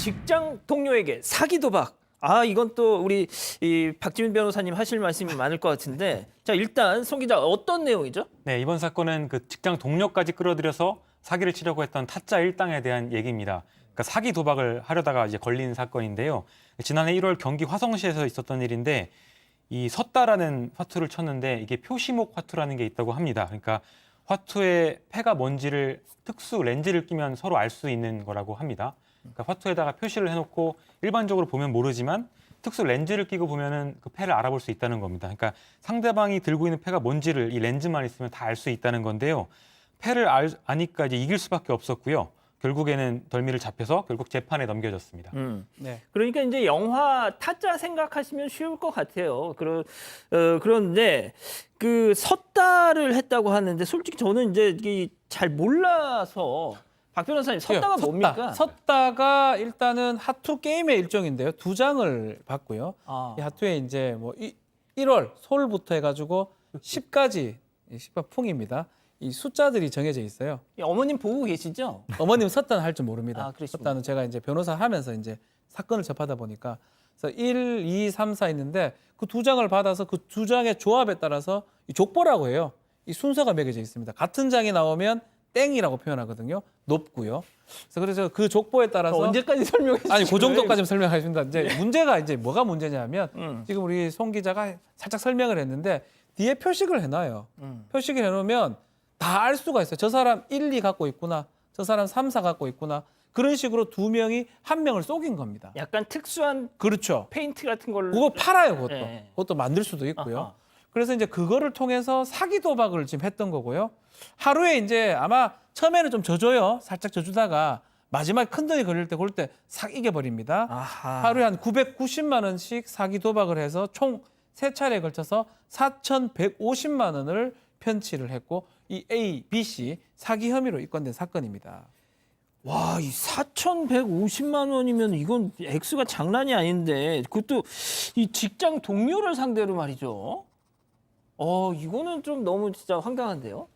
직장 동료에게 사기 도박. 아, 이건 또 우리 이 박지민 변호사님 하실 말씀이 많을 것 같은데. 자, 일단 송 기자 어떤 내용이죠? 네, 이번 사건은 그 직장 동료까지 끌어들여서 사기를 치려고 했던 타짜 일당에 대한 얘기입니다. 그러니까 사기 도박을 하려다가 이제 걸린 사건인데요. 지난해 1월 경기 화성시에서 있었던 일인데 이 섰다라는 화투를 쳤는데 이게 표시목 화투라는 게 있다고 합니다. 그러니까 화투에 패가 뭔지를 특수 렌즈를 끼면 서로 알 수 있는 거라고 합니다. 그러니까 화투에다가 표시를 해놓고 일반적으로 보면 모르지만 특수 렌즈를 끼고 보면은 그 패를 알아볼 수 있다는 겁니다. 그러니까 상대방이 들고 있는 패가 뭔지를 이 렌즈만 있으면 다 알 수 있다는 건데요. 패를 아니까 이제 이길 수밖에 없었고요. 결국에는 덜미를 잡혀서 결국 재판에 넘겨졌습니다. 네. 그러니까 이제 영화 타짜 생각하시면 쉬울 것 같아요. 그런데 그 섰다를 했다고 하는데 솔직히 저는 이제 잘 몰라서 박 변호사님 섰다가 뭡니까? 섰다가 일단은 하투 게임의 일종인데요. 2장을 받고요. 아. 이 하투에 이제 뭐 1월 솔부터 해가지고 10까지 10번 풍입니다. 이 숫자들이 정해져 있어요. 어머님 보고 계시죠? 어머님 섰다는 할 줄 모릅니다. 아, 그러시군요. 섰다는 제가 이제 변호사 하면서 이제 사건을 접하다 보니까 그래서 1, 2, 3, 4 있는데 그 2장을 받아서 그 2장의 조합에 따라서 이 족보라고 해요. 이 순서가 매겨져 있습니다. 같은 장이 나오면 땡이라고 표현하거든요. 높고요. 그래서 그 족보에 따라서 언제까지 설명해 주시는 아니 그 정도까지는 설명하겠습니다. 이제 문제가 이제 뭐가 문제냐면 지금 우리 송 기자가 살짝 설명을 했는데 뒤에 표식을 해놔요. 표식을 해놓으면 다 알 수가 있어요. 저 사람 1, 2 갖고 있구나. 저 사람 3, 4 갖고 있구나. 그런 식으로 두 명이 한 명을 속인 겁니다. 약간 특수한 그렇죠. 페인트 같은 걸로 그거 팔아요, 그것도. 네. 그것도 만들 수도 있고요. 아하. 그래서 이제 그거를 통해서 사기 도박을 지금 했던 거고요. 하루에 이제 아마 처음에는 좀 져줘요. 살짝 져주다가 마지막에 큰 돈이 걸릴 때 그럴 때 싹 이겨버립니다. 아하. 하루에 한 990만 원씩 사기 도박을 해서 총 3차례에 걸쳐서 4,150만 원을 편취를 했고 이 A, B, C 사기 혐의로 입건된 사건입니다. 와, 이 4,150만 원이면 이건 액수가 장난이 아닌데 그것도 이 직장 동료를 상대로 말이죠. 이거는 좀 너무 진짜 황당한데요.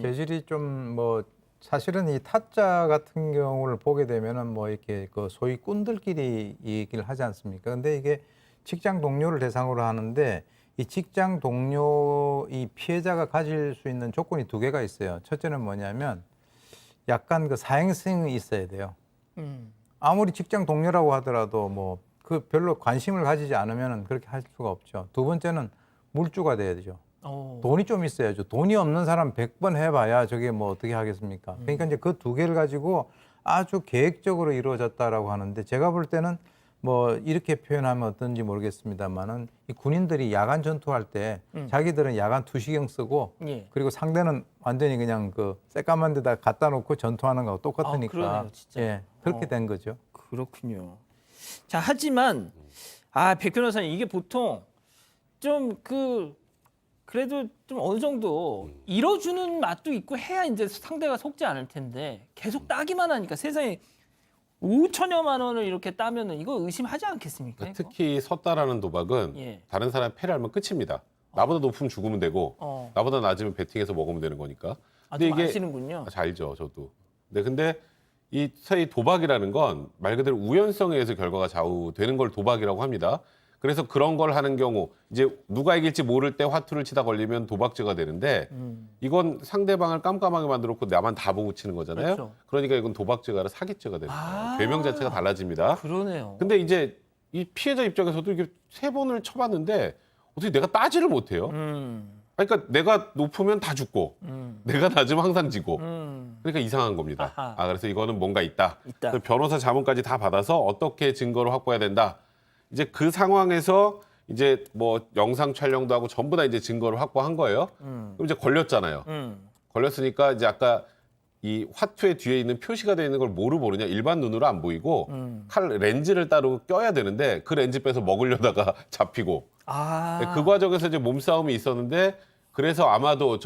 재질이 좀 뭐 사실은 이 타짜 같은 경우를 보게 되면은 뭐 이렇게 그 소위 꾼들끼리 얘기를 하지 않습니까? 근데 이게 직장 동료를 대상으로 하는데 이 직장 동료 이 피해자가 가질 수 있는 조건이 2개가 있어요. 첫째는 뭐냐면 약간 그 사행성이 있어야 돼요. 아무리 직장 동료라고 하더라도 뭐 그 별로 관심을 가지지 않으면은 그렇게 할 수가 없죠. 2번째는 물주가 돼야 되죠. 돈이 좀 있어야죠. 돈이 없는 사람 100번 해봐야 저게 뭐 어떻게 하겠습니까? 그러니까 이제 그 2개를 가지고 아주 계획적으로 이루어졌다라고 하는데 제가 볼 때는 뭐 이렇게 표현하면 어떤지 모르겠습니다만은 이 군인들이 야간 전투할 때 자기들은 야간 투시경 쓰고 예. 그리고 상대는 완전히 그냥 그 새까만 데다 갖다 놓고 전투하는 거하고 똑같으니까 그러네요, 진짜. 예, 그렇게 된 거죠. 그렇군요. 자, 하지만 백 변호사님 이게 보통 좀 그래도 좀 어느 정도 잃어주는 맛도 있고 해야 이제 상대가 속지 않을 텐데 계속 따기만 하니까 세상에 5천여만 원을 이렇게 따면은 이거 의심하지 않겠습니까? 이거? 특히 섰다라는 도박은 예. 다른 사람 패를 알면 끝입니다. 나보다 높으면 죽으면 되고 나보다 낮으면 베팅해서 먹으면 되는 거니까. 좀 아시는군요. 잘 알죠, 저도. 네, 근데 이 도박이라는 건 말 그대로 우연성에 의해서 결과가 좌우되는 걸 도박이라고 합니다. 그래서 그런 걸 하는 경우 이제 누가 이길지 모를 때 화투를 치다 걸리면 도박죄가 되는데 이건 상대방을 깜깜하게 만들었고 나만 다 보고 치는 거잖아요. 그렇죠. 그러니까 이건 도박죄가 아니라 사기죄가 됩니다. 죄명 자체가 달라집니다. 그러네요. 근데 이제 이 피해자 입장에서도 이게 3번을 쳐봤는데 어떻게 내가 따지를 못해요. 그러니까 내가 높으면 다 죽고 내가 낮으면 항상 지고 그러니까 이상한 겁니다. 아하. 그래서 이거는 뭔가 있다. 있다. 그래서 변호사 자문까지 다 받아서 어떻게 증거를 확보해야 된다. 이제 그 상황에서 이제 뭐 영상 촬영도 하고 전부 다 이제 증거를 확보한 거예요. 그럼 이제 걸렸잖아요. 걸렸으니까 이제 아까 이 화투의 뒤에 있는 표시가 되어 있는 걸 뭐로 보느냐? 일반 눈으로 안 보이고 칼 렌즈를 따로 껴야 되는데 그 렌즈 빼서 먹으려다가 잡히고 그 과정에서 이제 몸싸움이 있었는데 그래서 아마도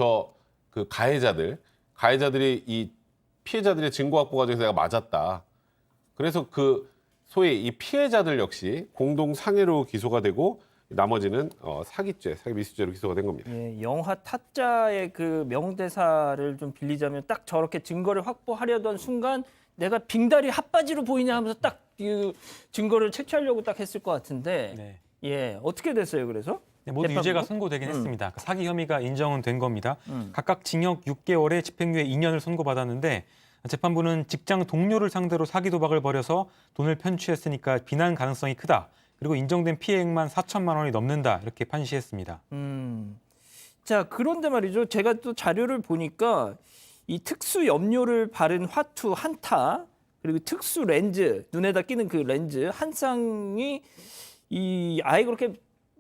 그 가해자들이 이 피해자들의 증거 확보 과정에서 내가 맞았다. 그래서 그 소위 이 피해자들 역시 공동 상해로 기소가 되고 나머지는 사기죄, 사기 미수죄로 기소가 된 겁니다. 예, 영화 타짜의 그 명대사를 좀 빌리자면 딱 저렇게 증거를 확보하려던 순간 내가 빙다리 핫바지로 보이냐 하면서 딱 그 증거를 채취하려고 딱 했을 것 같은데 네. 예 어떻게 됐어요? 그래서 네, 모두 재판부? 유죄가 선고되긴 했습니다. 그 사기 혐의가 인정은 된 겁니다. 각각 징역 6개월에 집행유예 2년을 선고받았는데 재판부는 직장 동료를 상대로 사기 도박을 벌여서 돈을 편취했으니까 비난 가능성이 크다. 그리고 인정된 피해액만 4천만 원이 넘는다. 이렇게 판시했습니다. 자 그런데 말이죠. 제가 또 자료를 보니까 이 특수 염료를 바른 화투 한 타 그리고 특수 렌즈 눈에다 끼는 그 렌즈 한 쌍이 이 아예 그렇게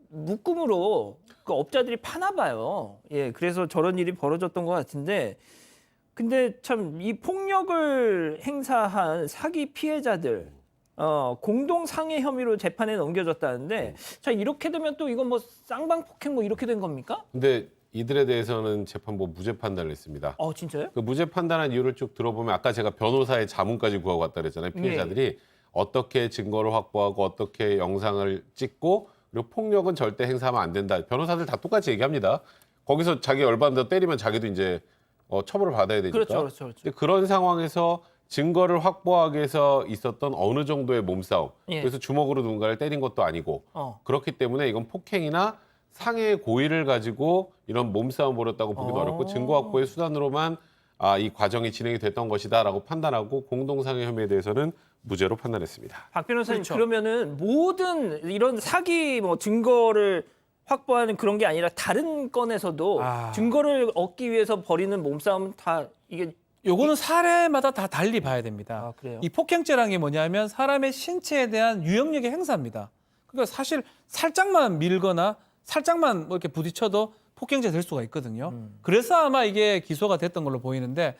묶음으로 그 업자들이 파나 봐요. 예, 그래서 저런 일이 벌어졌던 것 같은데, 근데 참 이 폭력을 행사한 사기 피해자들 공동 상해 혐의로 재판에 넘겨졌다는데, 자 이렇게 되면 또 이건 뭐 쌍방폭행 뭐 이렇게 된 겁니까? 근데 이들에 대해서는 재판부 무죄 판단을 했습니다. 진짜요? 그 무죄 판단한 이유를 쭉 들어보면 아까 제가 변호사의 자문까지 구하고 왔다 그랬잖아요. 피해자들이 어떻게 증거를 확보하고 어떻게 영상을 찍고 그리고 폭력은 절대 행사하면 안 된다. 변호사들 다 똑같이 얘기합니다. 거기서 자기 열받는다 때리면 자기도 이제 처벌을 받아야 되니까. 그렇죠. 근데 그런 상황에서 증거를 확보하기 위해서 있었던 어느 정도의 몸싸움. 예. 그래서 주먹으로 누군가를 때린 것도 아니고 그렇기 때문에 이건 폭행이나 상해의 고의를 가지고 이런 몸싸움 벌였다고 보기도 어렵고 증거 확보의 수단으로만 이 과정이 진행이 됐던 것이다라고 판단하고 공동상해 혐의에 대해서는 무죄로 판단했습니다. 박 변호사님 그렇죠. 그러면은 모든 이런 사기 뭐 증거를 확보하는 그런 게 아니라 다른 건에서도 증거를 얻기 위해서 벌이는 몸싸움은 다 이게 요거는 사례마다 다 달리 봐야 됩니다. 그래요? 이 폭행죄라는 게 뭐냐면 사람의 신체에 대한 유형력의 행사입니다. 그러니까 사실 살짝만 밀거나 살짝만 뭐 이렇게 부딪혀도 폭행죄 될 수가 있거든요. 그래서 아마 이게 기소가 됐던 걸로 보이는데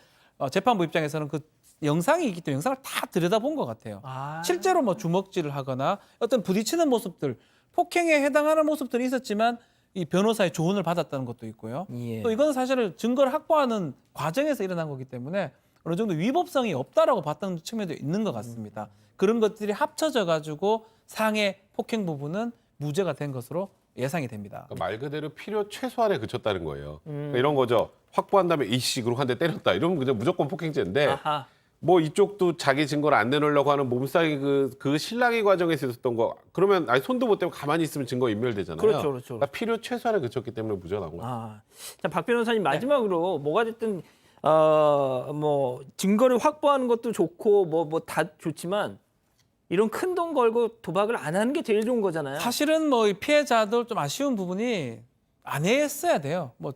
재판부 입장에서는 그 영상이 있기 때문에 영상을 다 들여다본 것 같아요. 실제로 뭐 주먹질을 하거나 어떤 부딪히는 모습들, 폭행에 해당하는 모습들이 있었지만 이 변호사의 조언을 받았다는 것도 있고요. 예. 또 이건 사실은 증거를 확보하는 과정에서 일어난 거기 때문에 어느 정도 위법성이 없다라고 봤던 측면도 있는 것 같습니다. 그런 것들이 합쳐져 가지고 상해 폭행 부분은 무죄가 된 것으로 예상이 됩니다. 그러니까 말 그대로 필요 최소한에 그쳤다는 거예요. 그러니까 이런 거죠. 확보한 다음에 이씨 그러고 한 대 때렸다. 이러면 그냥 무조건 폭행죄인데 아하. 뭐 이쪽도 자기 증거를 안 내놓으려고 하는 몸싸기 그 실랑이 과정에서 있었던 거 그러면 손도 못 대고 가만히 있으면 증거 인멸되잖아요. 그렇죠. 그러니까 필요 최소한에 그쳤기 때문에 무죄가 나온 거예요. 자, 박 변호사님 마지막으로 뭐가 됐든 뭐 증거를 확보하는 것도 좋고 뭐 다 좋지만 이런 큰 돈 걸고 도박을 안 하는 게 제일 좋은 거잖아요. 사실은 뭐 이 피해자들 좀 아쉬운 부분이 안 했어야 돼요. 뭐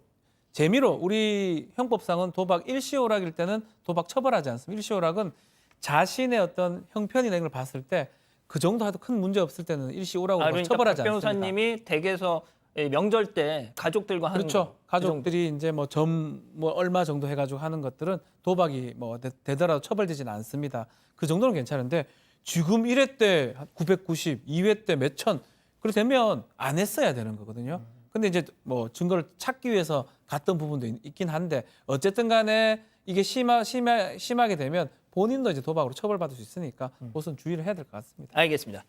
재미로 우리 형법상은 도박 일시오락일 때는 도박 처벌하지 않습니다. 일시오락은 자신의 어떤 형편이나 이런 걸 봤을 때 그 정도 해도 큰 문제 없을 때는 일시오락으로 그러니까 처벌하지 박 않습니다. 변호사님이 댁에서 명절 때 가족들과 하는 그렇죠. 거. 가족들이 이제 뭐 얼마 정도 해가지고 하는 것들은 도박이 뭐 되더라도 처벌되지는 않습니다. 그 정도는 괜찮은데 지금 1회 때 990, 2회 때 몇 천, 그렇게 되면 안 했어야 되는 거거든요. 근데 이제 뭐 증거를 찾기 위해서 갔던 부분도 있긴 한데 어쨌든 간에 이게 심하게 되면 본인도 이제 도박으로 처벌받을 수 있으니까 그것은 주의를 해야 될 것 같습니다. 알겠습니다.